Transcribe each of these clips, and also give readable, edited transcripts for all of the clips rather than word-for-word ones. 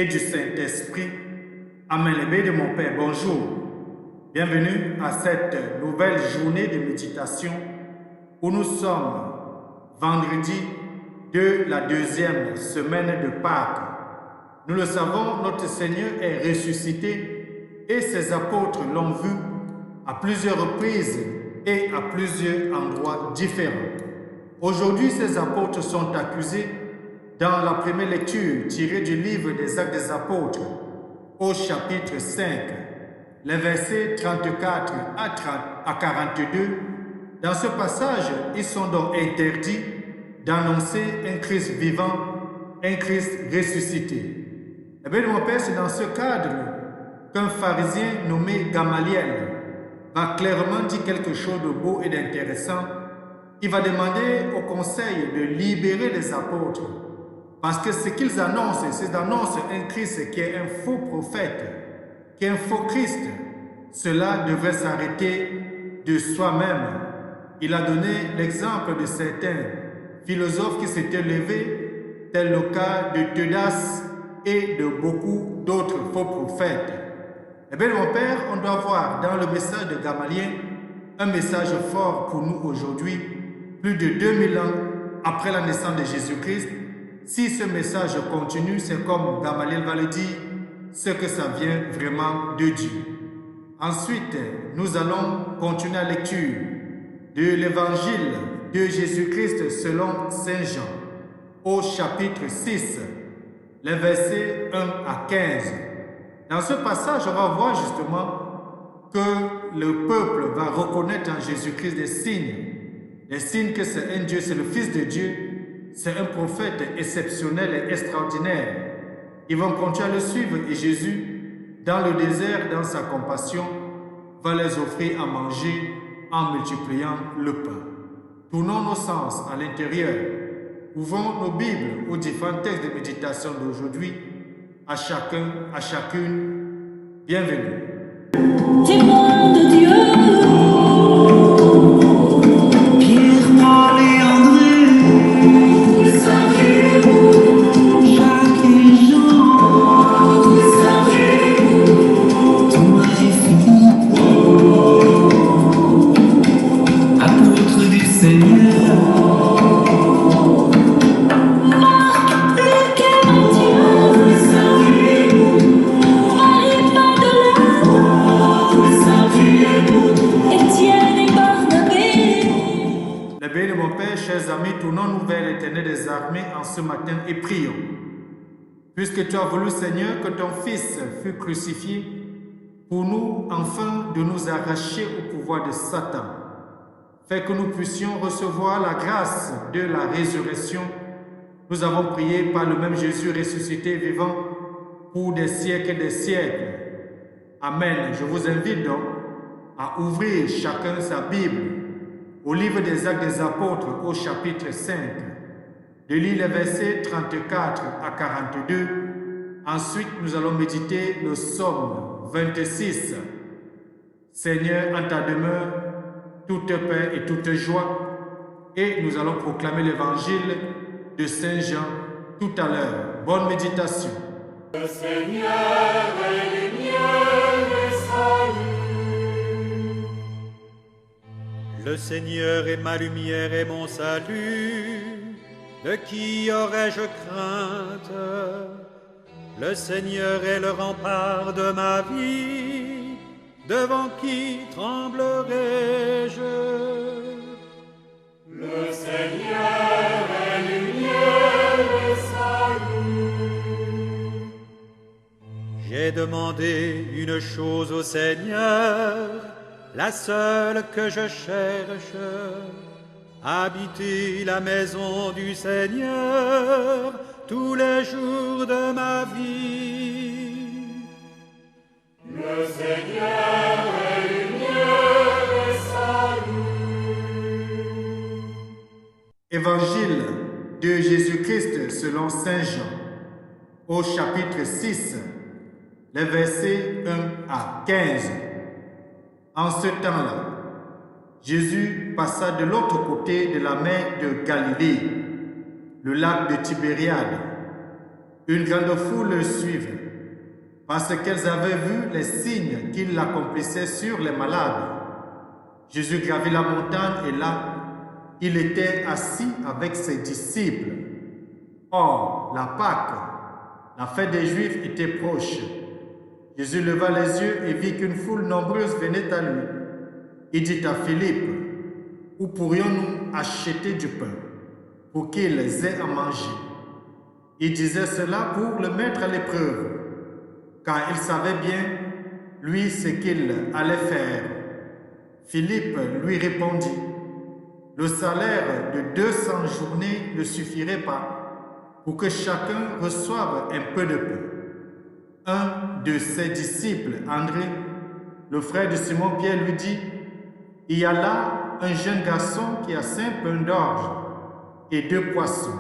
et du Saint-Esprit. Amen. Le béni de mon Père, bonjour. Bienvenue à cette nouvelle journée de méditation où nous sommes vendredi de la deuxième semaine de Pâques. Nous le savons, notre Seigneur est ressuscité et ses apôtres l'ont vu à plusieurs reprises et à plusieurs endroits différents. Aujourd'hui, ces apôtres sont accusés dans la première lecture tirée du livre des Actes des Apôtres au chapitre 5, les versets 34 à 42. Dans ce passage, ils sont donc interdits d'annoncer un Christ vivant, un Christ ressuscité. Eh bien, mon Père, c'est dans ce cadre qu'un pharisien nommé Gamaliel va clairement dire quelque chose de beau et d'intéressant. Il va demander au conseil de libérer les apôtres parce que ce qu'ils annoncent, c'est d'annoncer un Christ qui est un faux prophète, qui est un faux Christ. Cela devrait s'arrêter de soi-même. Il a donné l'exemple de certains philosophes qui s'étaient levés, tel le cas de Teudas et de beaucoup d'autres faux prophètes. Eh bien, mon Père, on doit voir dans le message de Gamaliel un message fort pour nous aujourd'hui, plus de 2000 ans après la naissance de Jésus-Christ. Si ce message continue, c'est comme Gamaliel va le dire, c'est que ça vient vraiment de Dieu. Ensuite, nous allons continuer la lecture de l'évangile de Jésus-Christ selon Saint Jean au chapitre 6, les versets 1 à 15. Dans ce passage, on va voir justement que le peuple va reconnaître en Jésus-Christ des signes que c'est un Dieu, c'est le Fils de Dieu, c'est un prophète exceptionnel et extraordinaire. Ils vont continuer à le suivre et Jésus, dans le désert, dans sa compassion, va les offrir à manger en multipliant le pain. Tournons nos sens à l'intérieur. Ouvrons nos Bibles aux différents textes de méditation d'aujourd'hui. À chacun, à chacune, bienvenue. Témoin de Dieu. Tournons-nous vers l'Éternel des armées en ce matin et prions. Puisque tu as voulu, Seigneur, que ton Fils fût crucifié pour nous, afin de nous arracher au pouvoir de Satan, fais que nous puissions recevoir la grâce de la résurrection. Nous avons prié par le même Jésus ressuscité vivant pour des siècles et des siècles. Amen. Je vous invite donc à ouvrir chacun sa Bible au livre des Actes des Apôtres, au chapitre 5, de lire les versets 34 à 42. Ensuite, nous allons méditer le psaume 26. Seigneur, en ta demeure, toute paix et toute joie. Et nous allons proclamer l'évangile de Saint Jean tout à l'heure. Bonne méditation. Le Seigneur est lumière et salut. Le Seigneur est ma lumière et mon salut, de qui aurais-je crainte? Le Seigneur est le rempart de ma vie, devant qui tremblerai-je? Le Seigneur est lumière et salut. J'ai demandé une chose au Seigneur, la seule que je cherche, habiter la maison du Seigneur tous les jours de ma vie. Le Seigneur est lumière et salut. Évangile de Jésus-Christ selon Saint Jean, au chapitre 6, les versets 1 à 15. En ce temps-là, Jésus passa de l'autre côté de la mer de Galilée, le lac de Tibériade. Une grande foule le suivait, parce qu'elles avaient vu les signes qu'il accomplissait sur les malades. Jésus gravit la montagne et là, il était assis avec ses disciples. Or, la Pâque, la fête des Juifs, était proche. Jésus leva les yeux et vit qu'une foule nombreuse venait à lui. Il dit à Philippe, « Où pourrions-nous acheter du pain pour qu'ils aient à manger ?» Il disait cela pour le mettre à l'épreuve, car il savait bien, lui, ce qu'il allait faire. Philippe lui répondit, « Le salaire de 200 journées ne suffirait pas pour que chacun reçoive un peu de pain. » Un de ses disciples, André, le frère de Simon-Pierre, lui dit, « Il y a là un jeune garçon qui a 5 pains d'orge et 2 poissons.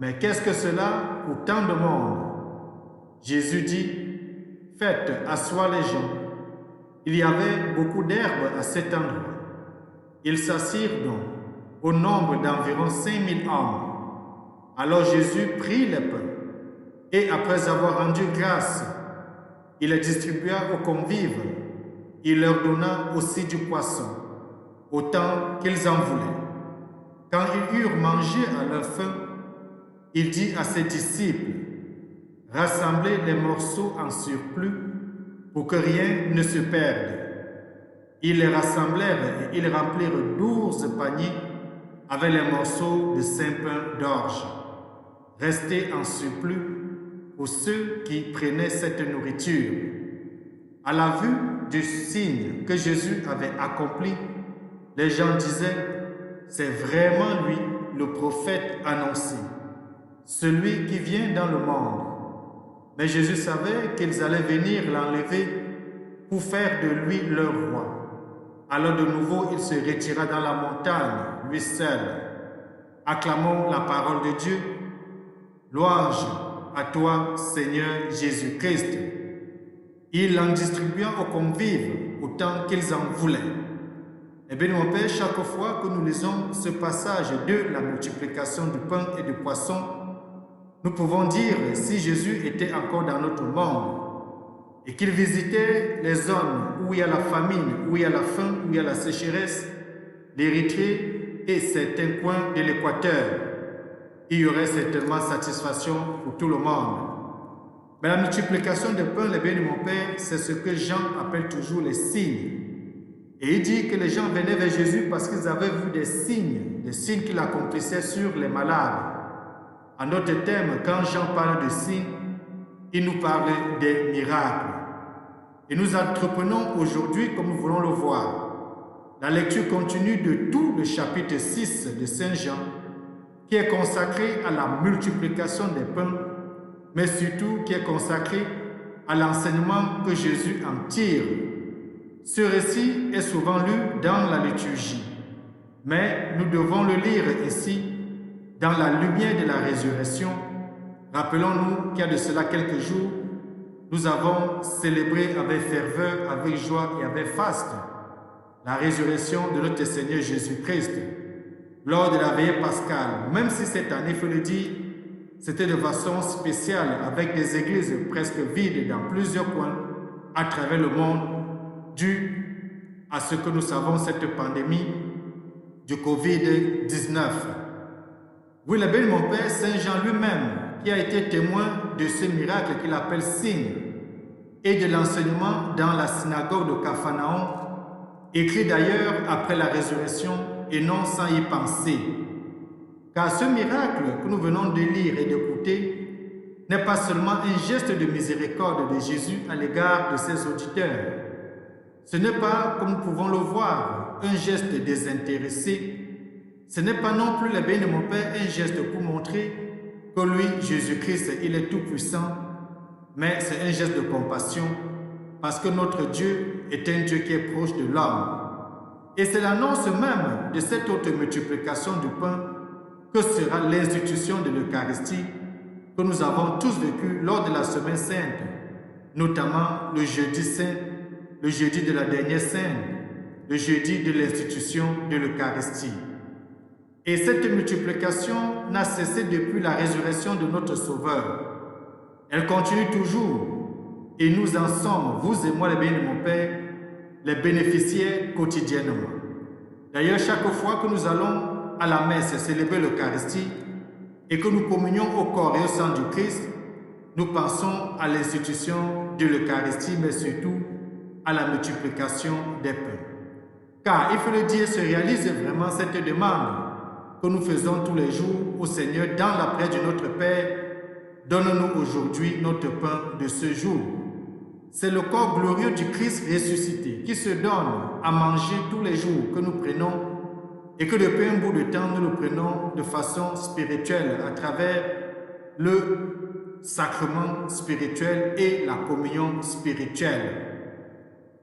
Mais qu'est-ce que cela pour tant de monde? » Jésus dit, « Faites asseoir les gens. » Il y avait beaucoup d'herbe à cet endroit. Ils s'assirent donc, au nombre d'environ 5000 hommes. Alors Jésus prit les pains, et après avoir rendu grâce, il les distribua aux convives. Il leur donna aussi du poisson, autant qu'ils en voulaient. Quand ils eurent mangé à leur faim, il dit à ses disciples, « Rassemblez les morceaux en surplus pour que rien ne se perde. » Ils les rassemblèrent et ils remplirent 12 paniers avec les morceaux de 5 pains d'orge, restés en surplus pour ceux qui prenaient cette nourriture. À la vue du signe que Jésus avait accompli, les gens disaient, « C'est vraiment lui, le prophète annoncé, celui qui vient dans le monde. » Mais Jésus savait qu'ils allaient venir l'enlever pour faire de lui leur roi. Alors de nouveau, il se retira dans la montagne, lui seul. Acclamons la parole de Dieu. Louange à toi, Seigneur Jésus-Christ. Il en distribua aux convives autant qu'ils en voulaient. Eh bien, mon Père, chaque fois que nous lisons ce passage de la multiplication du pain et du poisson, nous pouvons dire, si Jésus était encore dans notre monde et qu'il visitait les zones où il y a la famine, où il y a la faim, où il y a la sécheresse, l'Érythrée et certains coins de l'Équateur, il y aurait certainement satisfaction pour tout le monde. Mais la multiplication des pains, les biens de mon Père, c'est ce que Jean appelle toujours les signes. Et il dit que les gens venaient vers Jésus parce qu'ils avaient vu des signes qu'il accomplissait sur les malades. En d'autres termes, quand Jean parle de signes, il nous parle des miracles. Et nous entreprenons aujourd'hui, comme nous voulons le voir, la lecture continue de tout le chapitre 6 de Saint Jean, qui est consacré à la multiplication des pains, mais surtout qui est consacré à l'enseignement que Jésus en tire. Ce récit est souvent lu dans la liturgie, mais nous devons le lire ici, dans la lumière de la résurrection. Rappelons-nous qu'il y a de cela quelques jours, nous avons célébré avec ferveur, avec joie et avec faste la résurrection de notre Seigneur Jésus-Christ lors de la veillée pascale. Même si cette année, il faut le dire, c'était de façon spéciale avec des églises presque vides dans plusieurs coins à travers le monde, dû à ce que nous savons, cette pandémie du Covid-19. Oui, le bien de mon Père, Saint Jean lui-même, qui a été témoin de ce miracle qu'il appelle signe et de l'enseignement dans la synagogue de Capharnaüm, écrit d'ailleurs après la résurrection et non sans y penser. Car ce miracle que nous venons de lire et d'écouter n'est pas seulement un geste de miséricorde de Jésus à l'égard de ses auditeurs. Ce n'est pas, comme nous pouvons le voir, un geste désintéressé. Ce n'est pas non plus, le bien de mon Père, un geste pour montrer que lui, Jésus-Christ, il est tout-puissant, mais c'est un geste de compassion parce que notre Dieu est un Dieu qui est proche de l'homme. Et c'est l'annonce même de cette autre multiplication du pain que sera l'institution de l'Eucharistie que nous avons tous vécu lors de la Semaine Sainte, notamment le jeudi saint, le jeudi de la dernière Sainte, le jeudi de l'institution de l'Eucharistie. Et cette multiplication n'a cessé depuis la résurrection de notre Sauveur. Elle continue toujours et nous en sommes, vous et moi, les bénis de mon Père, les bénéficiaires quotidiennement. D'ailleurs, chaque fois que nous allons à la messe célébrer l'Eucharistie et que nous communions au corps et au sang du Christ, nous pensons à l'institution de l'Eucharistie, mais surtout à la multiplication des pains. Car, il faut le dire, se réalise vraiment cette demande que nous faisons tous les jours au Seigneur dans la prière de notre Père. Donne-nous aujourd'hui notre pain de ce jour. C'est le corps glorieux du Christ ressuscité qui se donne à manger tous les jours que nous prenons et que depuis un bout de temps, nous le prenons de façon spirituelle à travers le sacrement spirituel et la communion spirituelle.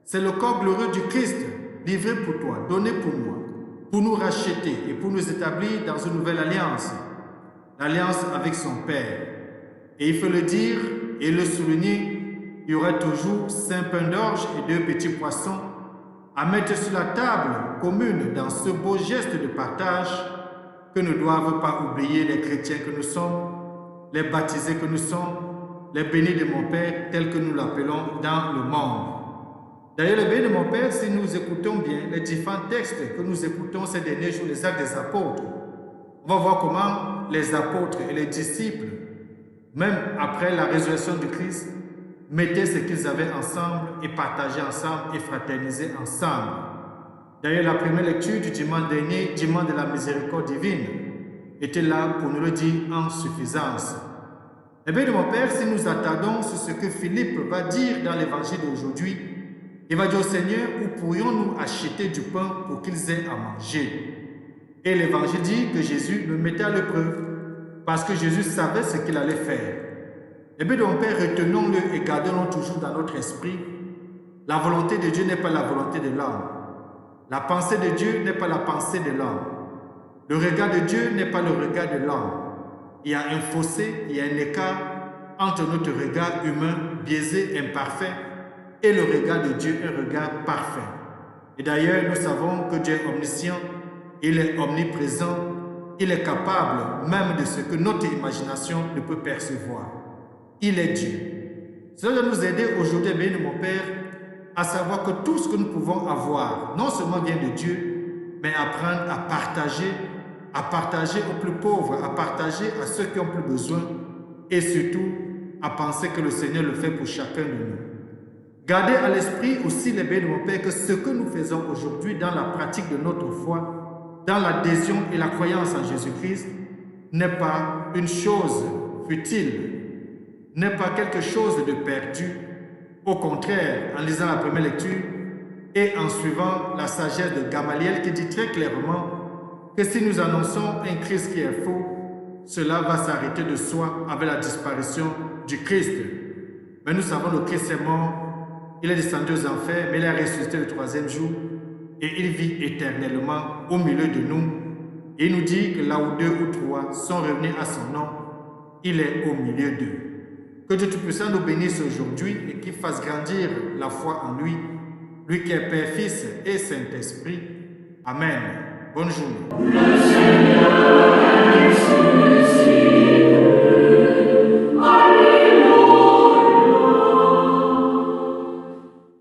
C'est le corps glorieux du Christ livré pour toi, donné pour moi, pour nous racheter et pour nous établir dans une nouvelle alliance, l'alliance avec son Père. Et il faut le dire et le souligner, il y aura toujours 5 pains d'orge et 2 petits poissons à mettre sur la table commune dans ce beau geste de partage que ne doivent pas oublier les chrétiens que nous sommes, les baptisés que nous sommes, les bénis de mon Père tels que nous l'appelons dans le monde. D'ailleurs, les bénis de mon Père, si nous écoutons bien les différents textes que nous écoutons ces derniers jours, les actes des apôtres, on va voir comment les apôtres et les disciples, même après la résurrection du Christ, mettaient ce qu'ils avaient ensemble et partageaient ensemble et fraternisaient ensemble. D'ailleurs, la première lecture du dimanche dernier, dimanche de la miséricorde divine, était là pour nous le dire en suffisance. Eh bien, de mon Père, si nous attardons sur ce que Philippe va dire dans l'évangile d'aujourd'hui, il va dire au Seigneur, où pourrions-nous acheter du pain pour qu'ils aient à manger? Et l'évangile dit que Jésus le mettait à l'épreuve, parce que Jésus savait ce qu'il allait faire. Eh bien, mon Père, retenons-le et gardons-le toujours dans notre esprit. La volonté de Dieu n'est pas la volonté de l'homme. La pensée de Dieu n'est pas la pensée de l'homme. Le regard de Dieu n'est pas le regard de l'homme. Il y a un fossé, il y a un écart entre notre regard humain, biaisé, imparfait, et le regard de Dieu, un regard parfait. Et d'ailleurs, nous savons que Dieu est omniscient, il est omniprésent, il est capable même de ce que notre imagination ne peut percevoir. Il est Dieu. Cela doit nous aider aujourd'hui, béni de mon Père, à savoir que tout ce que nous pouvons avoir, non seulement vient de Dieu, mais apprendre à partager aux plus pauvres, à partager à ceux qui ont plus besoin, et surtout à penser que le Seigneur le fait pour chacun de nous. Gardez à l'esprit aussi, les bénis de mon Père, que ce que nous faisons aujourd'hui dans la pratique de notre foi, dans l'adhésion et la croyance en Jésus-Christ, n'est pas une chose futile, n'est pas quelque chose de perdu. Au contraire, en lisant la première lecture et en suivant la sagesse de Gamaliel qui dit très clairement que si nous annonçons un Christ qui est faux, cela va s'arrêter de soi avec la disparition du Christ. Mais nous savons que le Christ est mort, il est descendu aux enfers, mais il est ressuscité le 3e jour et il vit éternellement au milieu de nous. Et il nous dit que là où 2 ou 3 sont revenus à son nom, il est au milieu d'eux. Que Dieu Tout-Puissant nous bénisse aujourd'hui et qu'il fasse grandir la foi en lui, lui qui est Père, Fils et Saint-Esprit. Amen. Bonne journée.